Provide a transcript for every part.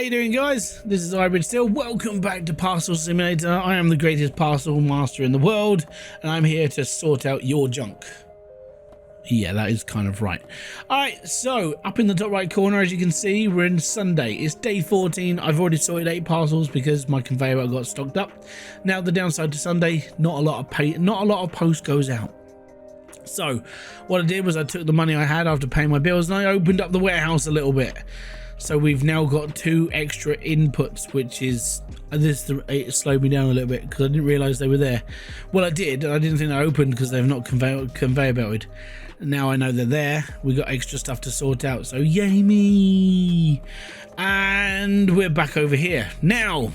you doing, guys? This is Hybridsteel. Welcome back to Parcel Simulator. I am the greatest parcel master in the world, and I'm here to sort out your junk. Yeah, that is kind of right. Alright, so up in the top right corner, as you can see, we're in Sunday. It's day 14. I've already sorted 8 parcels because my conveyor belt got stocked up. Now the downside to Sunday, not a lot of post goes out. So what I did was I took the money I had after paying my bills and I opened up the warehouse a little bit. So we've now got 2 extra inputs, which is it slowed me down a little bit because I didn't realize they were there. Well, I did, and I didn't think they opened because they've not conveyor belted. Now I know they're there. We got extra stuff to sort out, so yay me. And we're back over here now.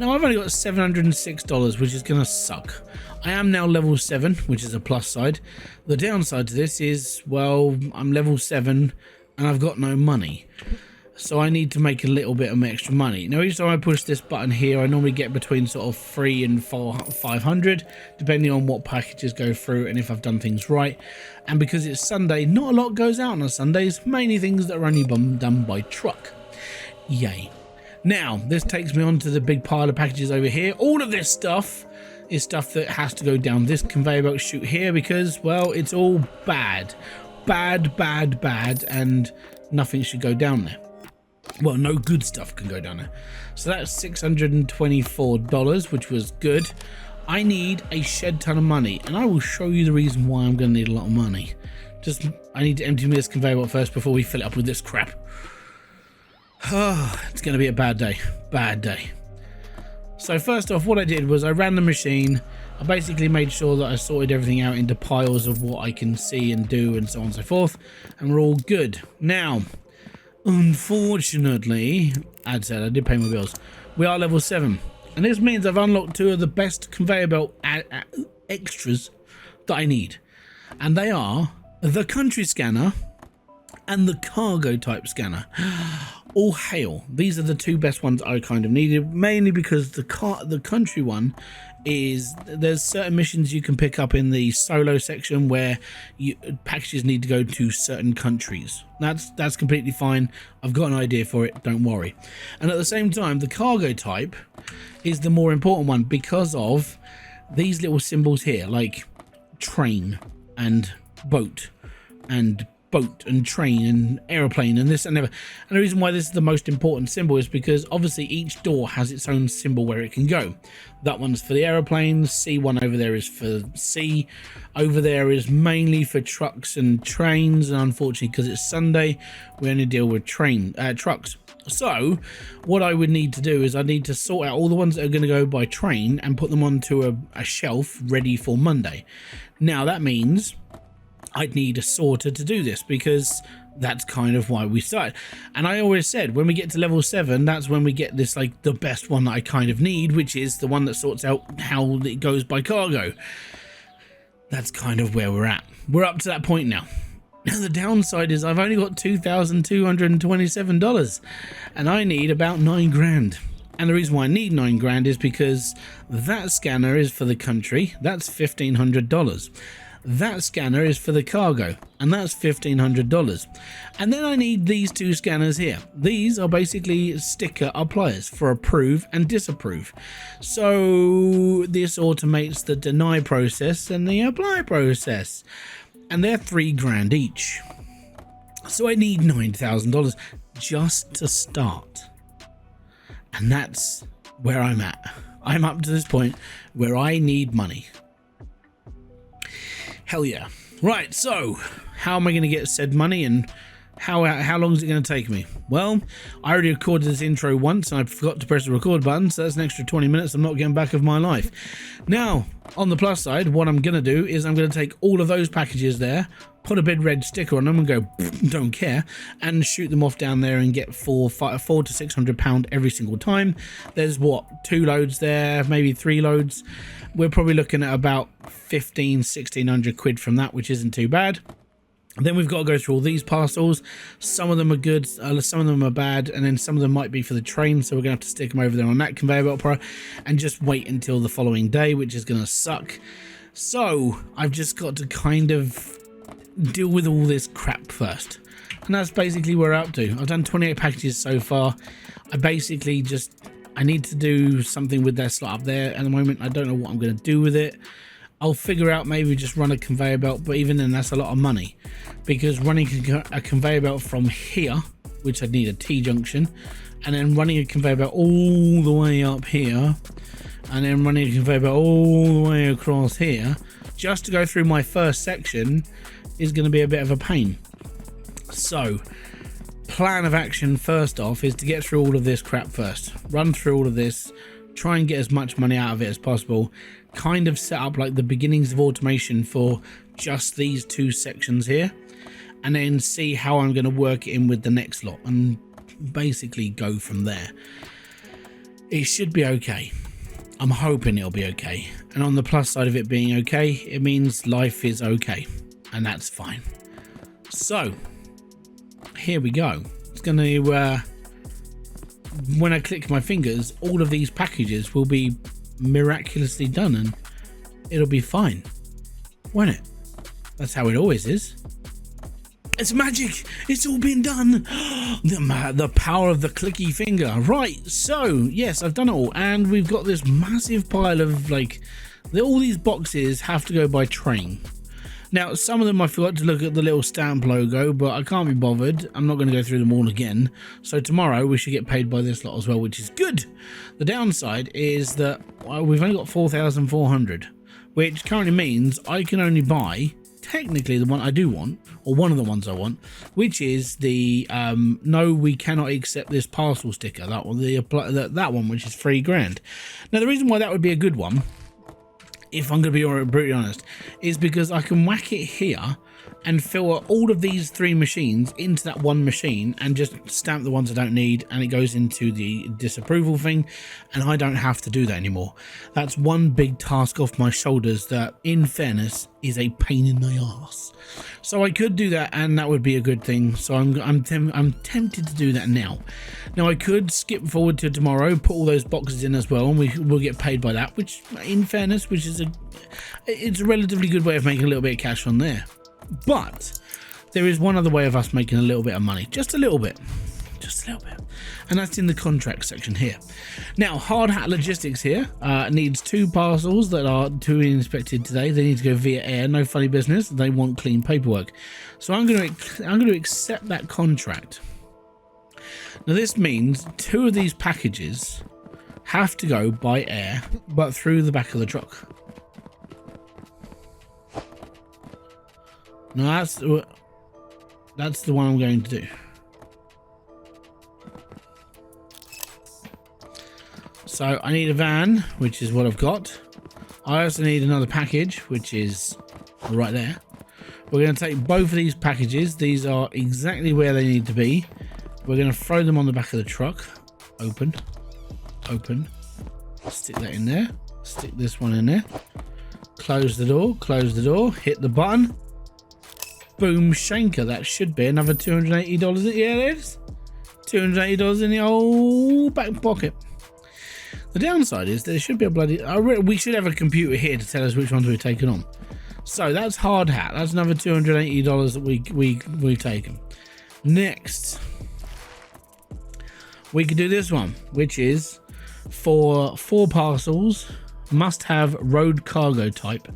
I've only got $706, which is gonna suck. I am now level 7, which is a plus side. The downside to this is, well, I'm level 7 and I've got no money, so I need to make a little bit of extra money. Now each time I push this button here, I normally get between sort of 3 and 500, depending on what packages go through and if I've done things right. And because it's Sunday, not a lot goes out on Sundays, mainly things that are only done by truck. Yay. Now this takes me on to the big pile of packages over here. All of this stuff is stuff that has to go down this conveyor belt chute here because, well, it's all bad, and nothing should go down there. Well, no good stuff can go down there. So that's $624, which was good. I need a shed ton of money, and I will show you the reason why I'm going to need a lot of money. I need to empty this conveyor belt first before we fill it up with this crap. Oh, it's going to be a bad day. So first off, what I did was I ran the machine. I basically made sure that I sorted everything out into piles of what I can see and do and so on and so forth, and we're all good. Now, unfortunately, as I said, I did pay my bills. We are level 7, and this means I've unlocked 2 of the best conveyor belt extras that I need, and they are the country scanner and the cargo type scanner. All hail. These are the 2 best ones I kind of needed, mainly because the country one is, there's certain missions you can pick up in the solo section where packages need to go to certain countries. That's completely fine. I've got an idea for it, don't worry. And at the same time, the cargo type is the more important one because of these little symbols here, like train and boat and train and aeroplane and this and that. And the reason why this is the most important symbol is because obviously each door has its own symbol where it can go. That one's for the aeroplanes, C1 over there is for sea, over there is mainly for trucks and trains, and unfortunately because it's Sunday we only deal with trucks. So what I would need to do is I need to sort out all the ones that are going to go by train and put them onto a shelf ready for Monday. Now that means I'd need a sorter to do this because that's kind of why we started. And I always said when we get to level 7, that's when we get this, like, the best one that I kind of need, which is the one that sorts out how it goes by cargo. That's kind of where we're at. We're up to that point now. Now the downside is I've only got $2,227 and I need about 9 grand. And the reason why I need 9 grand is because that scanner is for the country. That's $1,500. That scanner is for the cargo, and that's $1,500. And then I need these 2 scanners here. These are basically sticker appliers for approve and disapprove. So this automates the deny process and the apply process, and they're 3 grand each. So I need $9,000 just to start, and that's where I'm at. I'm up to this point where I need money. Hell yeah. Right, so how am I going to get said money, and how long is it going to take me? Well, I already recorded this intro once and I forgot to press the record button, so that's an extra 20 minutes I'm not getting back of my life. Now, on the plus side, what I'm going to do is I'm going to take all of those packages there, put a big red sticker on them and go, don't care, and shoot them off down there and get £400 to £600 every single time. There's what, 2 loads there, maybe 3 loads. We're probably looking at about 1,600 quid from that, which isn't too bad. Then we've got to go through all these parcels. Some of them are good, some of them are bad, and then some of them might be for the train, so we're going to have to stick them over there on that conveyor belt pro and just wait until the following day, which is going to suck. So I've just got to kind of deal with all this crap first. And that's basically where we're up to. I've done 28 packages so far. I basically I need to do something with that slot up there at the moment. I don't know what I'm going to do with it. I'll figure out, maybe just run a conveyor belt, but even then that's a lot of money, because running a conveyor belt from here, which I'd need a T-junction, and then running a conveyor belt all the way up here, and then running a conveyor belt all the way across here, just to go through my first section, is going to be a bit of a pain. So plan of action first off is to get through all of this crap first, run through all of this, try and get as much money out of it as possible, kind of set up like the beginnings of automation for just these two sections here, and then see how I'm going to work it in with the next lot and basically go from there. It should be okay. I'm hoping it'll be okay, and on the plus side of it being okay, it means life is okay, and that's fine. So here we go. It's going to when I click my fingers, all of these packages will be miraculously done, and it'll be fine, won't it? That's how it always is. It's magic. It's all been done. The power of the clicky finger. Right, so yes, I've done it all, and we've got this massive pile of all these boxes have to go by train. Now, some of them I forgot to look at the little stamp logo, but I can't be bothered. I'm not going to go through them all again. So tomorrow we should get paid by this lot as well, which is good. The downside is that we've only got 4,400, which currently means I can only buy technically the one I do want, or one of the ones I want, which is the no, we cannot accept this parcel sticker. That one, that one, which is $3,000. Now, the reason why that would be a good one, if I'm going to be brutally honest, is because I can whack it here and fill all of these three machines into that one machine and just stamp the ones I don't need, and it goes into the disapproval thing, and I don't have to do that anymore. That's one big task off my shoulders that, in fairness, is a pain in the ass. So I could do that, and that would be a good thing. So I'm tempted to do that now. Now I could skip forward to tomorrow, put all those boxes in as well, and we'll get paid by that, which, in fairness, it's a relatively good way of making a little bit of cash on there. But there is one other way of us making a little bit of money, just a little bit, and that's in the contract section here. Now, Hard Hat Logistics here needs 2 parcels that are to be inspected today. They need to go via air, no funny business. They want clean paperwork, so I'm going to accept that contract. Now, this means 2 of these packages have to go by air, but through the back of the truck. Now that's the one I'm going to do. So I need a van, which is what I've got. I also need another package, which is right there. We're going to take both of these packages. These are exactly where they need to be. We're going to throw them on the back of the truck. Open. Stick that in there. Stick this one in there. Close the door. Hit the button. Boom shanker. That should be another $280. Yeah, it is. $280 in the old back pocket. The downside is there should be a bloody... we should have a computer here to tell us which ones we've taken on. So that's Hard Hat. That's another $280 that we've taken. Next, we could do this one, which is for 4 parcels, must have road cargo type.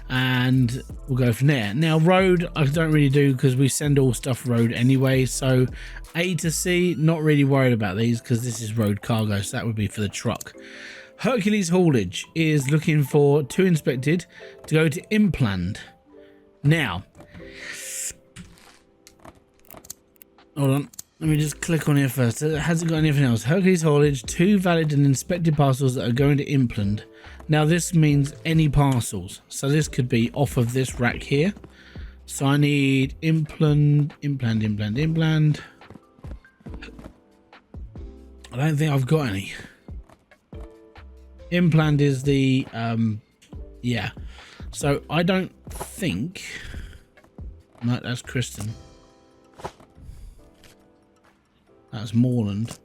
And we'll go from there. Now, road I don't really do because we send all stuff road anyway, so A to C, not really worried about these because this is road cargo, so that would be for the truck. Hercules Haulage is looking for 2 inspected to go to Impland. Now, hold on, let me just click on here first. Has it got anything else? Hercules Haulage, 2 valid and inspected parcels that are going to Impland. Now this means any parcels, so this could be off of this rack here. So I need Impland. I don't think I've got any. Impland is the yeah, so I don't think, no, that's Kristen, that's Moreland.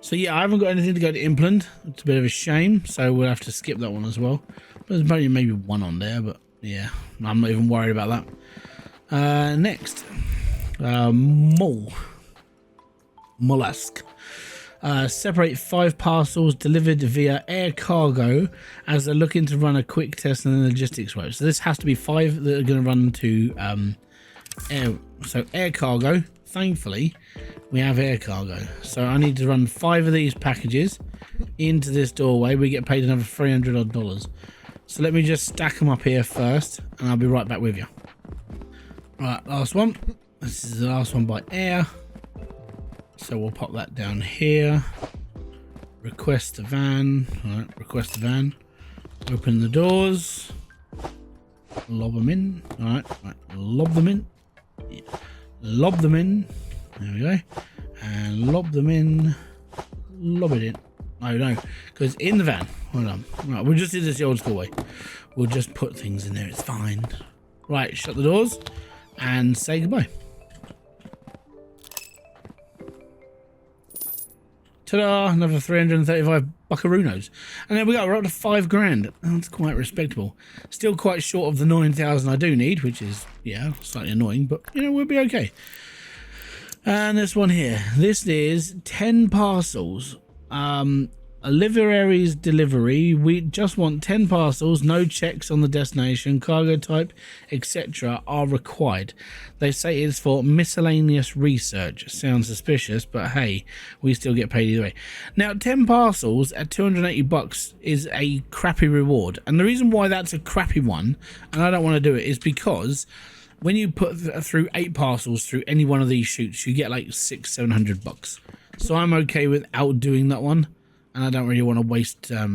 So yeah, I haven't got anything to go to Impland. It's a bit of a shame, so we'll have to skip that one as well. There's maybe one on there, but yeah, I'm not even worried about that. Next, mollusk. Separate 5 parcels delivered via air cargo as they're looking to run a quick test on the logistics road. So this has to be 5 that are going to run to air cargo. Thankfully, we have air cargo. So I need to run 5 of these packages into this doorway. We get paid another $300 odd. So let me just stack them up here first, and I'll be right back with you. Right, last one. This is the last one by air. So we'll pop that down here. Request a van. All right, request a van. Open the doors. Lob them in. All right, lob them in. Yeah. Lob them in. There we go. And lob them in. Lob it in. No, because in the van. Hold on. Right, we'll just do this the old school way. We'll just put things in there. It's fine. Right, shut the doors and say goodbye. Ta-da! Another 335 buckaroos. And there we go. We're up to 5 grand. That's quite respectable. Still quite short of the 9,000 I do need, which is, yeah, slightly annoying, but, you know, we'll be okay. And this one here. This is 10 parcels. Olivieri's delivery. We just want 10 parcels, no checks on the destination, cargo type, etc. are required. They say it's for miscellaneous research. Sounds suspicious, but hey, we still get paid either way. Now, 10 parcels at 280 bucks is a crappy reward, and the reason why that's a crappy one, and I don't want to do it, is because when you put through 8 parcels through any one of these shoots, you get like $600-700 bucks. So I'm okay with outdoing that one. And I don't really want to waste. I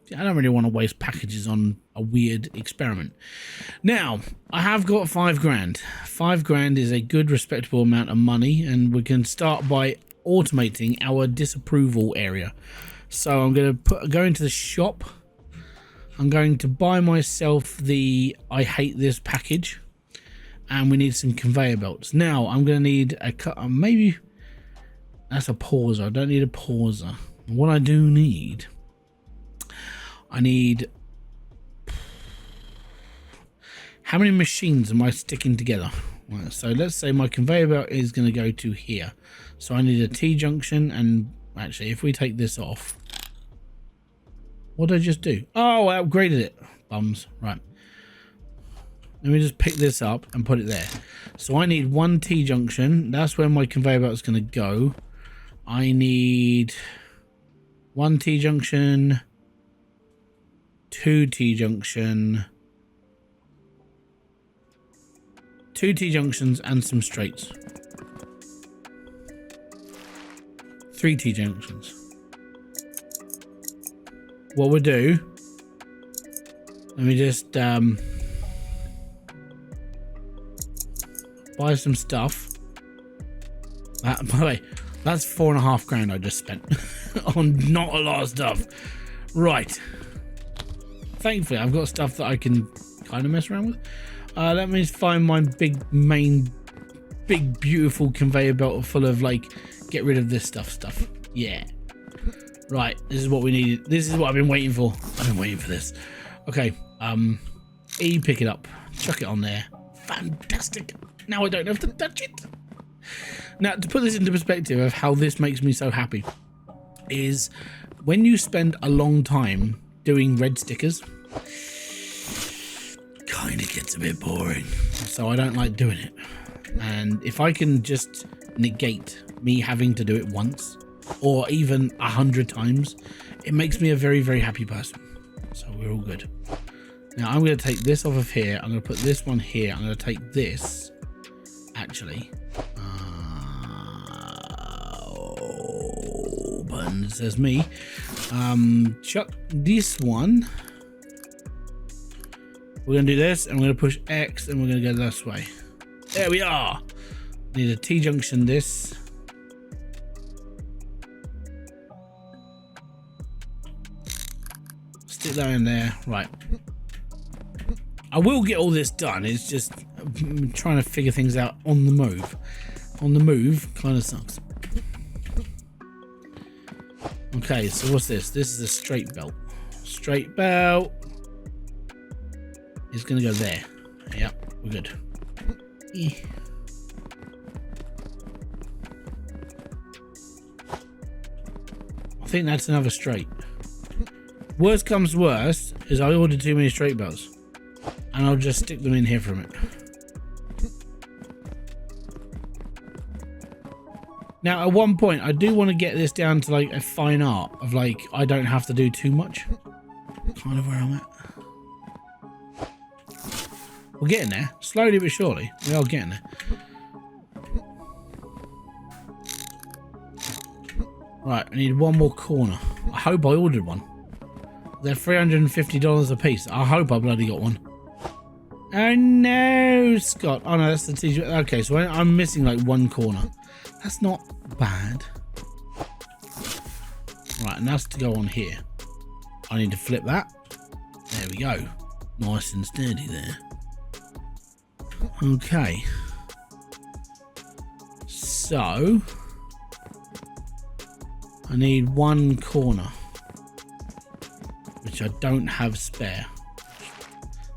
don't really want to waste packages on a weird experiment. Now I have got 5 grand. 5 grand is a good, respectable amount of money, and we can start by automating our disapproval area. So I'm going to go into the shop. I'm going to buy myself the I hate this package, and we need some conveyor belts. Now I'm going to need a cut. Maybe that's a pauser. I don't need a pauser. What I do need, I need, how many machines am I sticking together? Right, so let's say my conveyor belt is going to go to here. So I need a T-junction, and actually if we take this off, what did I just do? Oh, I upgraded it. Bums. Right. Let me just pick this up and put it there. So I need 1 T-junction. That's where my conveyor belt is going to go. I need 1 T-junction, 2 T-junction, 2 T-junctions and some straights. 3 T-junctions. What we'll do, let me just buy some stuff. By the way, that's 4.5 grand I just spent on not a lot of stuff. Right. Thankfully, I've got stuff that I can kind of mess around with. Let me find my big, beautiful conveyor belt full of, like, get rid of this stuff. Yeah. Right. This is what we needed. This is what I've been waiting for. I've been waiting for this. Okay. E, pick it up. Chuck it on there. Fantastic. Now I don't have to touch it. Now, to put this into perspective of how this makes me so happy, is when you spend a long time doing red stickers, kind of gets a bit boring. So I don't like doing it. And if I can just negate me having to do it once, or even 100 times, it makes me a very, very happy person. So we're all good. Now I'm going to take this off of here. I'm going to put this one here. I'm going to take this, actually. Button says me. Chuck this one. We're going to do this, and we're going to push X, and we're going to go this way. There we are. Need a T-junction this. Stick that in there. Right. I will get all this done. It's just trying to figure things out on the move. On the move kind of sucks. Okay, so what's this? This is a straight belt. Straight belt is going to go there. Yep, we're good. think that's another straight. Worst comes to worst is I ordered too many straight belts, and I'll just stick them in here for a minute. Now at one point I do want to get this down to like a fine art of like I don't have to do too much. Kind of where I'm at. We're getting there, slowly but surely. We are getting there. Right, I need one more corner. I hope I ordered one. They're $350 a piece. I hope I bloody got one. Oh no, Scott. Oh no, that's the teacher. Okay, so I'm missing like one corner. That's not bad. Right, and that's to go on here. I need to flip that. There we go. Nice and sturdy there. Okay. So I need one corner, which I don't have spare.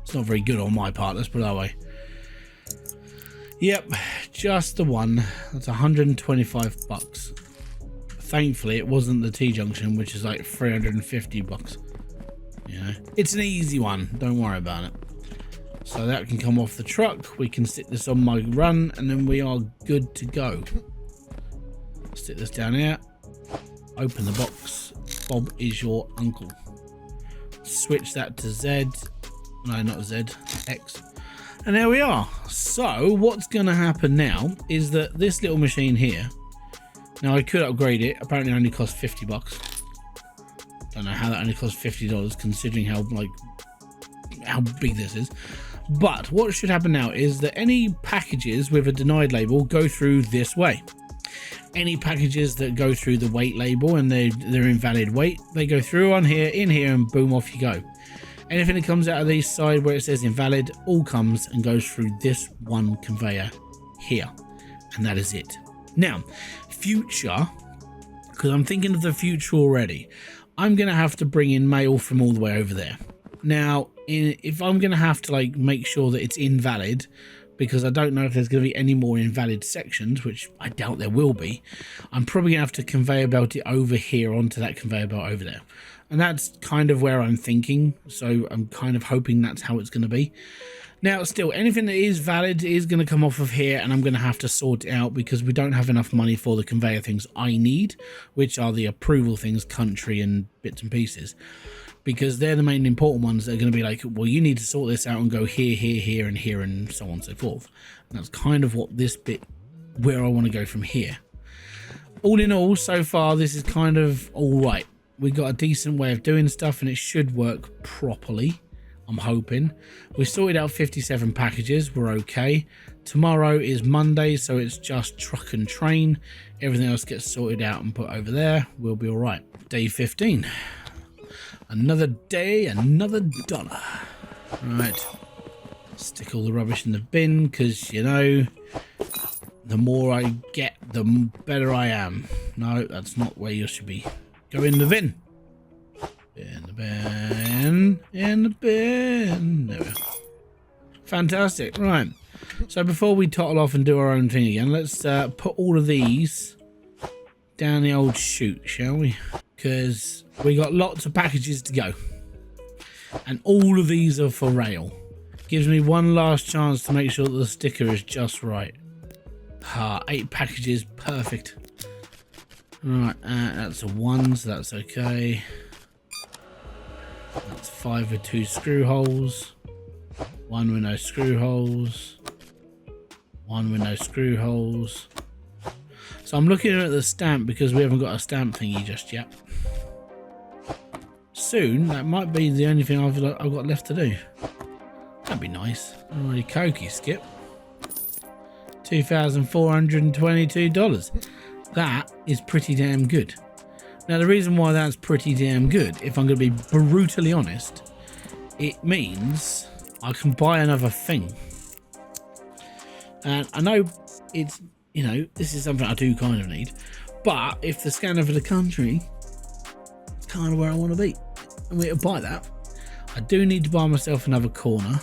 It's not very good on my part, let's put it that way. Yep, just the one. That's 125 bucks. Thankfully it wasn't the T-junction, which is like 350 bucks. You know, it's an easy one, don't worry about it. So that can come off the truck. We can stick this on my run and then we are good to go. Stick this down here. Open the box. Bob is your uncle. Switch that to Z. No, not Z. X. And there we are. So what's going to happen now is that this little machine here. Now I could upgrade it. Apparently it only costs 50 bucks. Don't know how that only costs $50 considering how big this is. But what should happen now is that any packages with a denied label go through this way. Any packages that go through the weight label and they're invalid weight, they go through on here, in here, and boom, off you go. Anything that comes out of the side where it says invalid all comes and goes through this one conveyor here, and that is it. Now, future, because I'm thinking of the future already, I'm gonna have to bring in mail from all the way over there. Now, if I'm gonna have to like make sure that it's invalid, because I don't know if there's going to be any more invalid sections, which I doubt there will be, I'm probably going to have to conveyor belt it over here onto that conveyor belt over there. And that's kind of where I'm thinking, so I'm kind of hoping that's how it's going to be. Now, still, anything that is valid is going to come off of here, and I'm going to have to sort it out because we don't have enough money for the conveyor things I need, which are the approval things, country and bits and pieces. Because they're the main important ones that are going to be like, well, you need to sort this out and go here, here, here, and here, and so on and so forth. And that's kind of what this bit, where I want to go from here. All in all, so far, this is kind of all right. We got a decent way of doing stuff, and it should work properly. I'm hoping. We sorted out 57 packages. We're okay. Tomorrow is Monday, so it's just truck and train. Everything else gets sorted out and put over there. We'll be all right. Day 15. Another day, another dollar. Right. Stick all the rubbish in the bin because, you know, the more I get, the better I am. No, that's not where you should be. Go in the bin. In the bin. In the bin. There we go. Fantastic. Right. So before we tottle off and do our own thing again, let's put all of these down the old chute, shall we? Because we got lots of packages to go. And all of these are for rail. Gives me one last chance to make sure that the sticker is just right. 8 packages, perfect. Right, that's a 1, so that's okay. That's 5 with 2 screw holes. 1 with no screw holes. 1 with no screw holes. So I'm looking at the stamp because we haven't got a stamp thingy just yet. Soon, that might be the only thing I've got left to do. That'd be nice. Already cokey, Skip. $2,422. That is pretty damn good. Now, the reason why that's pretty damn good, if I'm going to be brutally honest, it means I can buy another thing. And I know it's, you know, this is something I do kind of need, but if the scanner for the country, it's kind of where I want to be. And we'll buy that. I do need to buy myself another corner,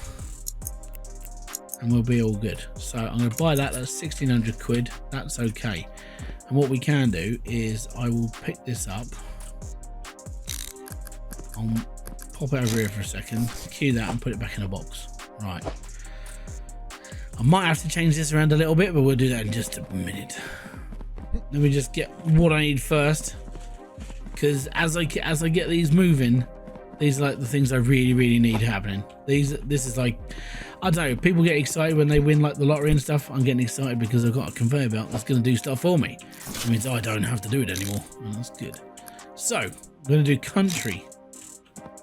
and we'll be all good. So I'm going to buy that. That's 1,600 quid. That's okay. And what we can do is I will pick this up I'll pop it over here for a second, cue that and put it back in a box. Right. I might have to change this around a little bit, but we'll do that in just a minute. Let me just get what I need first, because as I get these moving, these are like the things I really need happening. This is like, I don't know, people get excited when they win like the lottery and stuff. I'm getting excited because I've got a conveyor belt that's going to do stuff for me. It means I don't have to do it anymore, and that's good. So I'm going to do country.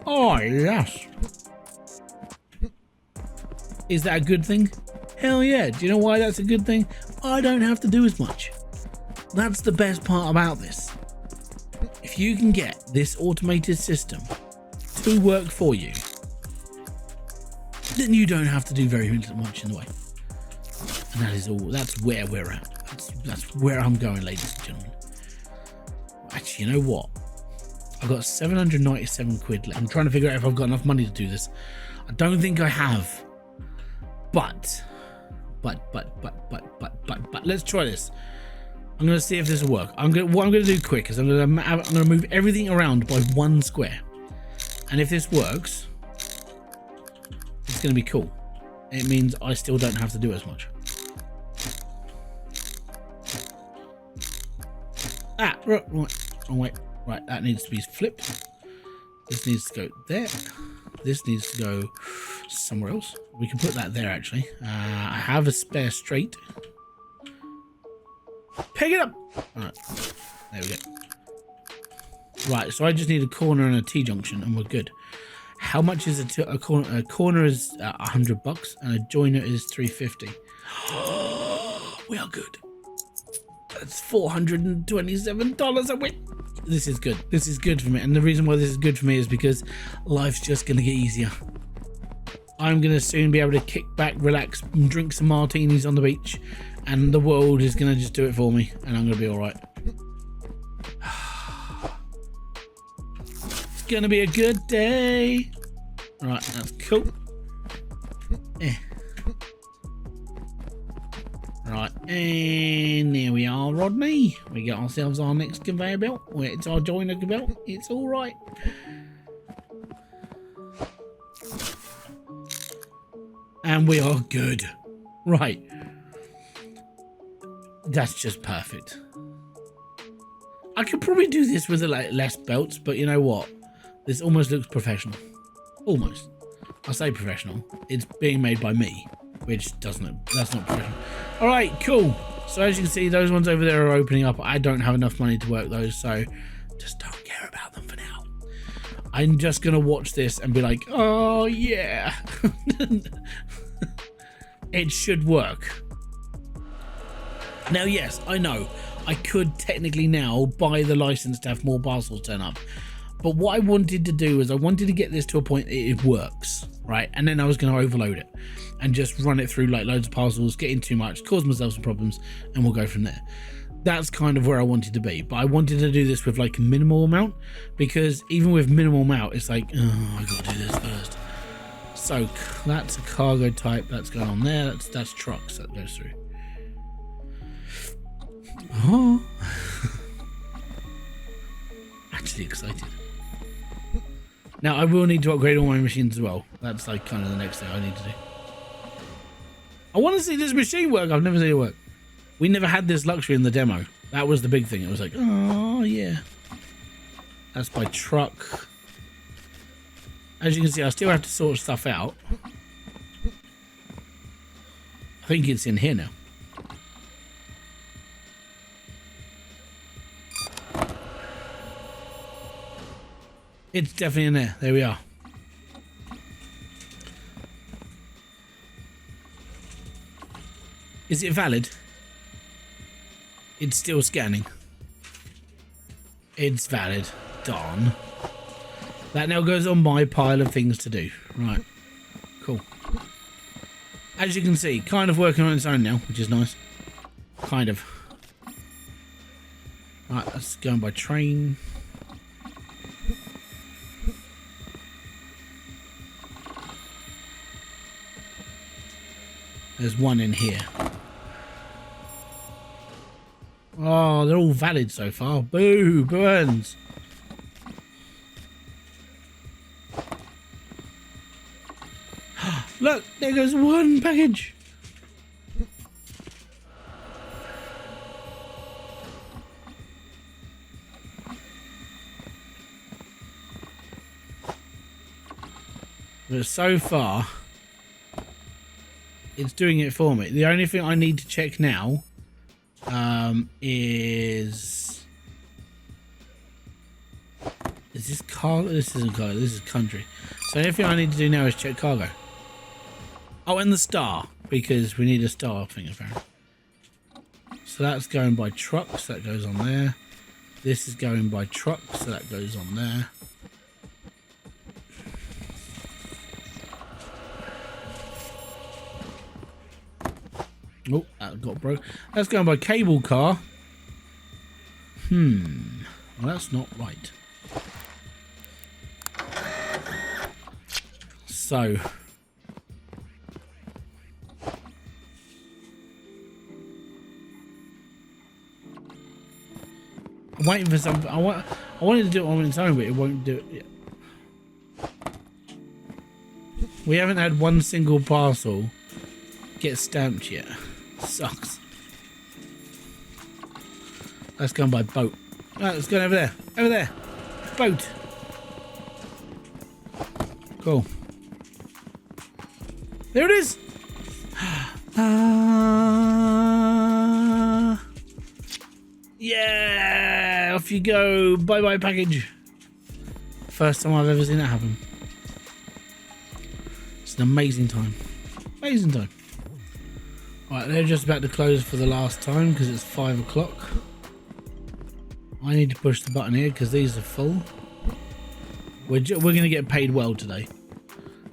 Oh yes. Is that a good thing? Hell yeah. Do you know why that's a good thing? I don't have to do as much. That's the best part about this. If you can get this automated system to work for you, then you don't have to do very much in the way. And that is all. That's where we're at. That's where I'm going, ladies and gentlemen. Actually, you know what? I've got 797 quid left. I'm trying to figure out if I've got enough money to do this. I don't think I have. But let's try this. I'm going to see if this will work. What I'm going to do quick is I'm going to move everything around by 1 square. And if this works, it's going to be cool. It means I still don't have to do as much. Ah, right, wrong way. Right, that needs to be flipped. This needs to go there. This needs to go somewhere else. We can put that there, actually. I have a spare straight. Pick it up! Alright, there we go. Right, so I just need a corner and a T-junction, and we're good. How much is a corner? A corner is $100, and a joiner is $350. We are good. That's $427 a week. This is good. This is good for me, and the reason why this is good for me is because life's just going to get easier. I'm going to soon be able to kick back, relax, and drink some martinis on the beach, and the world is going to just do it for me, and I'm going to be all right. It's going to be a good day. Right, that's cool. Right, and there we are, Rodney. We got ourselves our next conveyor belt. It's our joiner belt. It's all right. And we are good. Right. That's just perfect. I could probably do this with less belts, but you know what? This almost looks professional. Almost. I say professional. It's being made by me, which doesn't. That's not professional. All right, cool. So as you can see, those ones over there are opening up. I don't have enough money to work those, so just don't care about them for now. I'm just gonna watch this and be like, oh yeah. It should work. Now, yes, I know I could technically now buy the license to have more parcels turn up. But what I wanted to do is I wanted to get this to a point that it works, right? And then I was going to overload it and just run it through like loads of parcels, get in too much, cause myself some problems, and we'll go from there. That's kind of where I wanted to be. But I wanted to do this with like a minimal amount, because even with minimal amount, it's like, oh, I got to do this first. So that's a cargo type. That's going on there. That's trucks that goes through. Oh. Actually excited. Now I will need to upgrade all my machines as well. That's like kind of the next thing I need to do. I want to see this machine work. I've never seen it work. We never had this luxury in the demo. That was the big thing. It was like, oh yeah. That's by truck. As you can see, I still have to sort stuff out. I think it's in here now. It's definitely in there. There we are. Is it valid? It's still scanning. It's valid. Darn. That now goes on my pile of things to do. Right. Cool. As you can see, kind of working on its own now, which is nice. Kind of. Right, that's going by train. There's one in here. Oh, they're all valid so far. Boo, burns. Look, there goes one package. But so far, it's doing it for me. The only thing I need to check now is this cargo? This isn't cargo, this is country. So the only thing I need to do now is check cargo. Oh, and the star, because we need a star thing apparently. So that's going by trucks, that goes on there. This is going by trucks, so that goes on there. Oh, that got broke. That's going by cable car. Well, that's not right. So I'm waiting for something. I wanted to do it on its own, but it won't do it yet. We haven't had one single parcel get stamped yet. Sucks. That's going by boat. Right, let's go over there. Over there. Boat. Cool. There it is. Yeah. Off you go. Bye bye package. First time I've ever seen that happen. It's an amazing time. Amazing time. Right, they're just about to close for the last time because it's 5 o'clock. I need to push the button here because these are full. We're going to get paid well today.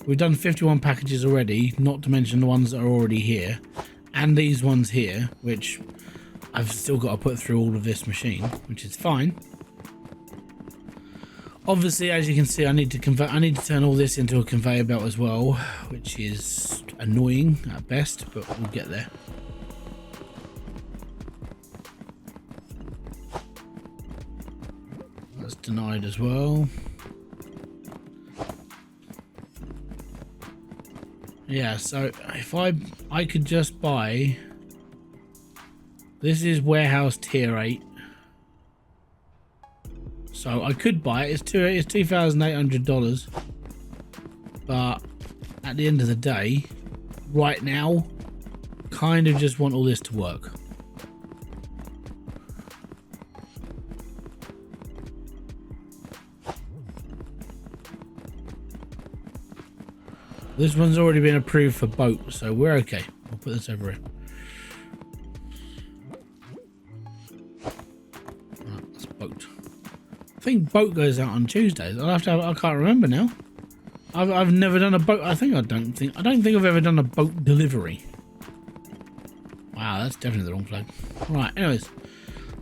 We've done 51 packages already, not to mention the ones that are already here. And these ones here, which I've still got to put through all of this machine, which is fine. Obviously, as you can see, I need to turn all this into a conveyor belt as well, which is annoying at best, but we'll get there. That's denied as well. Yeah, so if I could just buy, this is warehouse tier 8. So I could buy it. It's $2,800, but at the end of the day, right now, kind of just want all this to work. This one's already been approved for boat, so we're okay. I'll put this over here. Right, that's boat. I think boat goes out on Tuesdays. I'll have to I can't remember now. I've never done a boat. I don't think I've ever done a boat delivery. Wow, that's definitely the wrong flag. Right, anyways,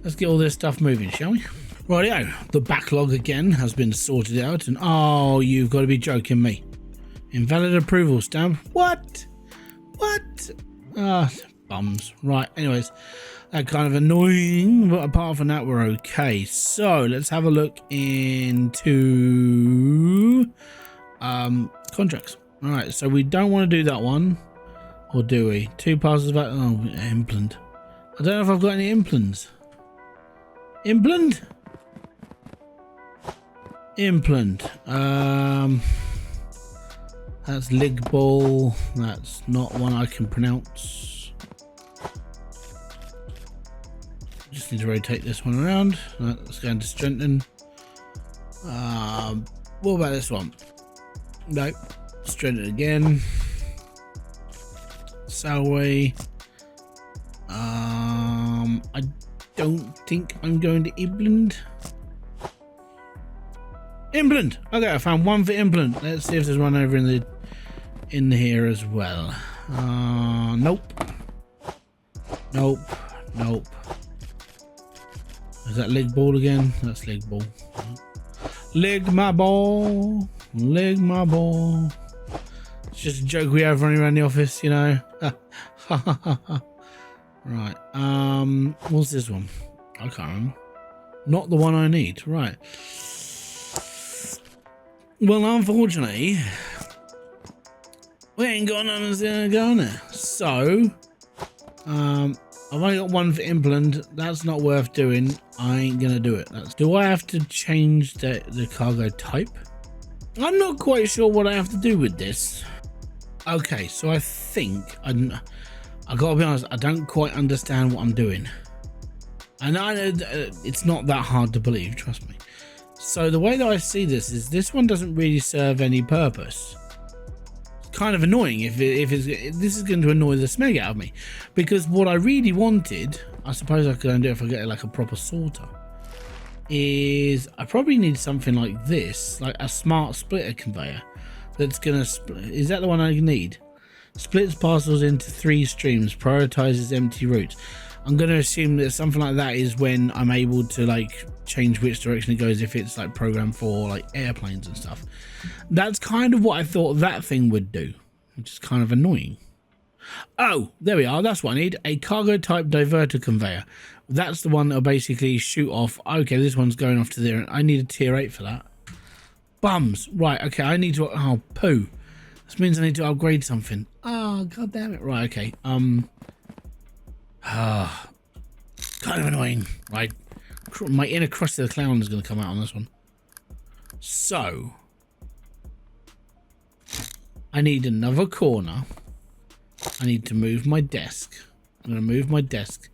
let's get all this stuff moving, shall we? Rightio, the backlog again has been sorted out, and oh, you've got to be joking me. Invalid approval stamp. What? Ah, bums. Right, anyways, that kind of annoying, but apart from that, we're okay. So let's have a look into contracts. All right, so we don't want to do that one, or do we? 2 parcels back. Oh, implant. I don't know if I've got any implants. Implant. That's lig ball. That's not one I can pronounce. Just need to rotate this one around. Let's go into strengthen. What about this one? No. Strengthen again. Salway. I don't think I'm going to implant. Implant. Okay, I found one for implant. Let's see if there's one over in here as well. Nope. Is that leg ball again? That's leg ball. Leg my ball. It's just a joke we have running around the office, you know. Right. What's this one? I can't remember. Not the one I need. Right. Well, unfortunately, We ain't got none that's gonna go on there. So, I've only got one for implant. That's not worth doing. I ain't gonna do it. Do I have to change the cargo type? I'm not quite sure what I have to do with this. Okay, so I think I gotta be honest. I don't quite understand what I'm doing. And I know it's not that hard to believe. Trust me. So the way that I see this is this one doesn't really serve any purpose. Kind of annoying if this is going to annoy the smeg out of me, because what I really wanted, I suppose I could do if I get like a proper sorter, is I probably need something like this, like a smart splitter conveyor that's gonna is that the one I need? Splits parcels into 3 streams, prioritizes empty routes. I'm going to assume that something like that is when I'm able to like change which direction it goes, if it's like programmed for like airplanes and stuff. That's kind of what I thought that thing would do, which is kind of annoying. Oh, there we are. That's what I need. A cargo type diverter conveyor. That's the one that'll basically shoot off. Okay, this one's going off to there. I need a tier 8 for that. Bums. Right, okay, I need to... Oh, poo. This means I need to upgrade something. Oh, god damn it. Right, okay. Kind of annoying. Right. My inner Krusty the Clown is going to come out on this one. So, I need another corner. I need to move my desk. I'm going to move my desk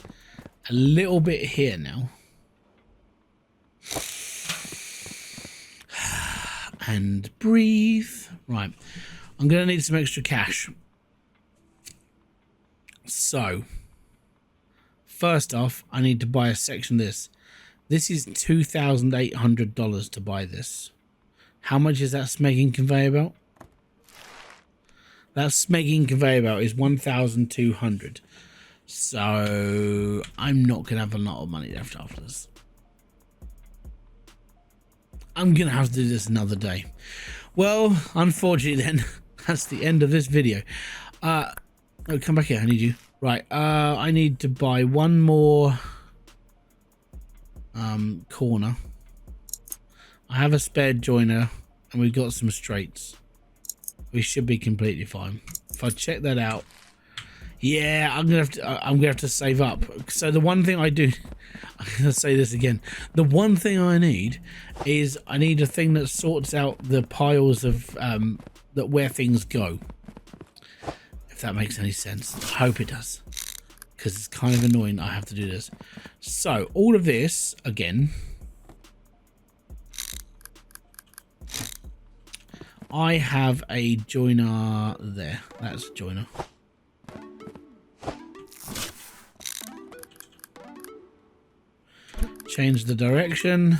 a little bit here now. And breathe. Right. I'm going to need some extra cash. So, first off, I need to buy a section of this. This is $2,800 to buy this. How much is that smegging conveyor belt? That smegging conveyor belt is $1,200. So I'm not going to have a lot of money left after this. I'm going to have to do this another day. Well, unfortunately then, that's the end of this video. Oh, come back here. I need you. Right. I need to buy one more corner. I have a spare joiner and we've got some straights. We should be completely fine. If I check that out, yeah, I'm gonna have to save up. So the one thing I do, I'm gonna say this again. The one thing I need is I need a thing that sorts out the piles of that where things go. If that makes any sense, I hope it does, because it's kind of annoying I have to do this. So all of this again. I have a joiner there. That's a joiner. Change the direction.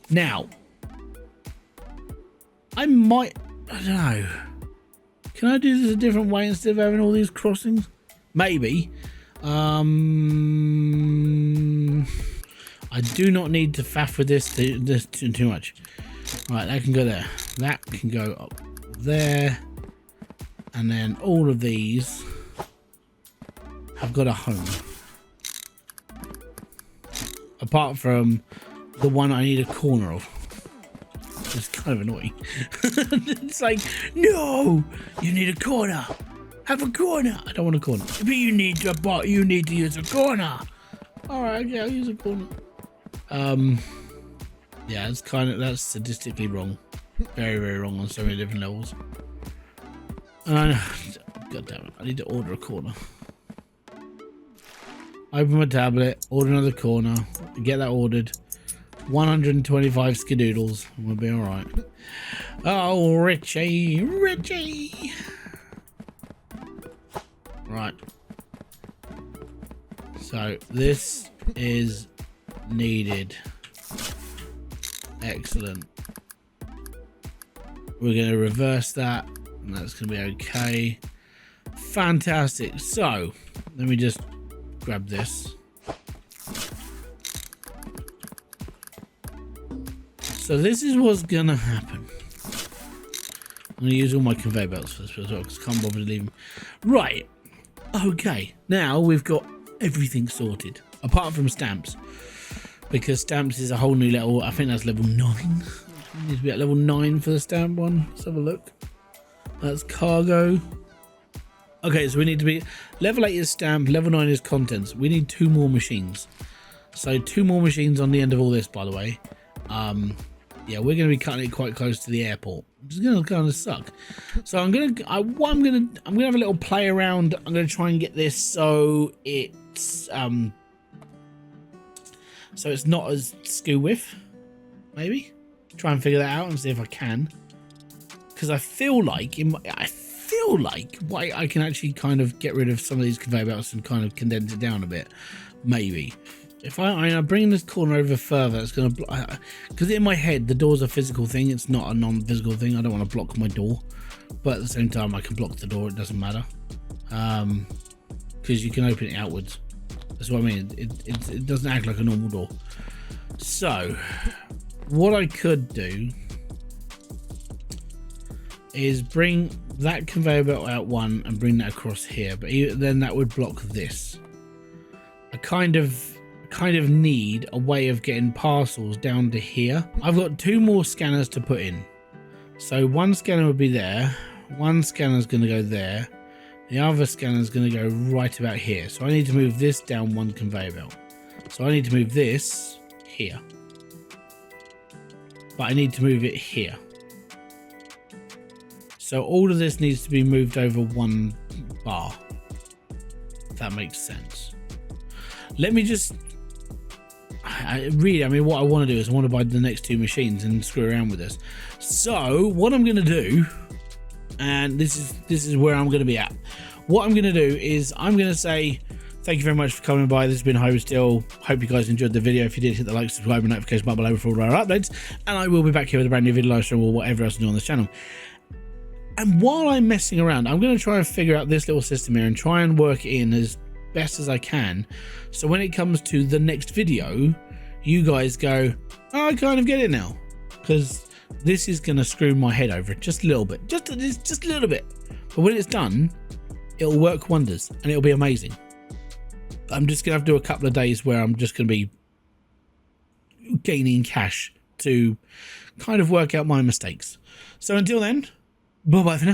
Now, I don't know. Can I do this a different way instead of having all these crossings? Maybe. I do not need to faff with this too much. Right, that can go there. That can go up there. And then all of these have got a home. Apart from the one I need a corner of. It's kind of annoying. It's like, no, you need a corner. Have a corner. I don't want a corner. But you need to use a corner. All right, okay, I'll use a corner. Yeah, that's statistically wrong. Very, very wrong on so many different levels. God damn it! I need to order a corner. Open my tablet, order another corner, get that ordered. 125 skidoodles, and we'll be all right. Oh, Richie. Right. So this is needed. Excellent. We're going to reverse that, and that's going to be okay. Fantastic. So let me just grab this. So this is what's going to happen. I'm going to use all my conveyor belts for this as well, because I can't bother to leave them. Right. Okay, now we've got everything sorted. apart from stamps, because stamps is a whole new level. I think that's level 9. It needs to be at level 9 for the stamp one. Let's have a look. That's cargo. Okay, so we need to be level 8 is stamp, level 9 is contents. We need 2 more machines. So 2 more machines on the end of all this, by the way. Yeah, we're going to be cutting it quite close to the airport, which is going to kind of suck. So I'm going to have a little play around. I'm going to try and get this so it's not as skew width. Maybe try and figure that out and see if I can. Because I feel like I can actually kind of get rid of some of these conveyor belts and kind of condense it down a bit. Maybe. If I bring this corner over further, it's going to... Because in my head, the door's a physical thing. It's not a non-physical thing. I don't want to block my door. But at the same time, I can block the door. It doesn't matter. Because you can open it outwards. That's what I mean. It doesn't act like a normal door. So, what I could do is bring that conveyor belt out one and bring that across here. But then that would block this. I kind of need a way of getting parcels down to here. I've got 2 more scanners to put in. So one scanner would be there. One scanner is going to go there. The other scanner is going to go right about here. So I need to move this down 1 conveyor belt. So I need to move this here. But I need to move it here. So all of this needs to be moved over 1 bar. If that makes sense. Let me just... I mean, what I want to do is I want to buy the next 2 machines and screw around with this. So what I'm going to do, and this is where I'm going to be at. What I'm going to do is I'm going to say thank you very much for coming by. This has been Hybridsteel. Hope you guys enjoyed the video. If you did, hit the like, subscribe, and notification button below for all our updates. And I will be back here with a brand new video live stream or whatever else I do on this channel. And while I'm messing around, I'm going to try and figure out this little system here and try and work it in as best as I can. So when it comes to the next video, you guys go, oh, I kind of get it now, because this is going to screw my head over just a little bit, just a little bit. But when it's done, it'll work wonders and it'll be amazing. I'm just going to have to do a couple of days where I'm just going to be gaining cash to kind of work out my mistakes. So until then, bye bye for now.